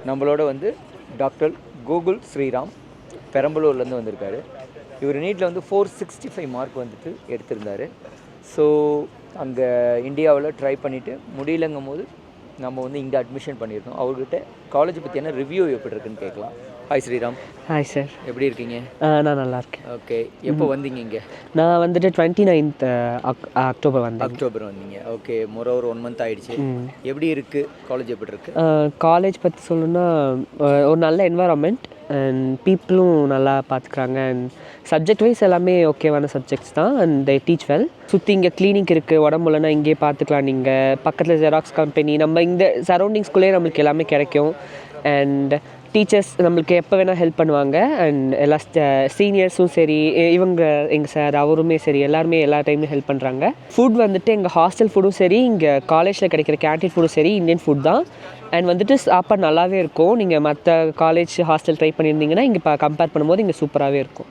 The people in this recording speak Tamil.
நம்மளோட வந்து டாக்டர் கோகுல் ஸ்ரீராம் பெரம்பலூர்லேருந்து வந்திருக்காரு. இவர் நீட்டில் வந்து 465 மார்க் வந்துட்டு எடுத்திருந்தார். ஸோ அங்கே இந்தியாவில் ட்ரை பண்ணிவிட்டு முடியலங்கும் போது நம்ம வந்து இங்கே அட்மிஷன் பண்ணியிருந்தோம். அவர்கிட்ட காலேஜ் பற்றியான ரிவ்யூ எப்படி இருக்குன்னு கேட்கலாம். ஹாய் ஸ்ரீராம். Hi sir. எப்படி இருக்கீங்க? நான் நல்லா இருக்கேன். ஓகே. எப்போ வந்தீங்க இங்கே? நான் வந்துட்டு 29th அக்டோபர் வந்தேன். அக்டோபர் வந்தீங்க. ஓகே. ஒரு 1 மந்த் ஆகிடுச்சு. எப்படி இருக்குது காலேஜ்? எப்படி இருக்குது? காலேஜ் பற்றி சொல்லணுன்னா ஒரு நல்ல என்வாயர்மெண்ட் அண்ட் பீப்புளும் நல்லா பார்த்துக்குறாங்க. அண்ட் சப்ஜெக்ட் வைஸ் எல்லாமே ஓகேவான சப்ஜெக்ட்ஸ் தான். And they teach well. சுற்றி இங்கே கிளினிக் இருக்குது, உடம்புலன்னா இங்கேயே பார்த்துக்கலாம். நீங்கள் பக்கத்தில் ஜெராக்ஸ் கம்பெனி, நம்ம இந்த சரௌண்டிங்ஸ்குள்ளேயே நம்மளுக்கு எல்லாமே கிடைக்கும். அண்ட் டீச்சர்ஸ் நம்மளுக்கு எப்போ வேணால் ஹெல்ப் பண்ணுவாங்க. அண்ட் எல்லா சீனியர்ஸும் சரி, இவங்க எங்கள் சார் அவருமே சரி, எல்லாருமே எல்லா டைமும் ஹெல்ப் பண்ணுறாங்க. ஃபுட் வந்துட்டு எங்கள் ஹாஸ்டல் ஃபுட்டும் சரி, இங்கே காலேஜில் கிடைக்கிற கேன்டீன் ஃபுட்டும் சரி, இந்தியன் ஃபுட் தான். அண்ட் வந்துட்டு சாப்பாடு நல்லாவே இருக்கும். நீங்கள் மற்ற காலேஜ் ஹாஸ்டல் ட்ரை பண்ணியிருந்தீங்கன்னா இங்கே கம்பேர் பண்ணும்போது இங்கே சூப்பராகவே இருக்கும்.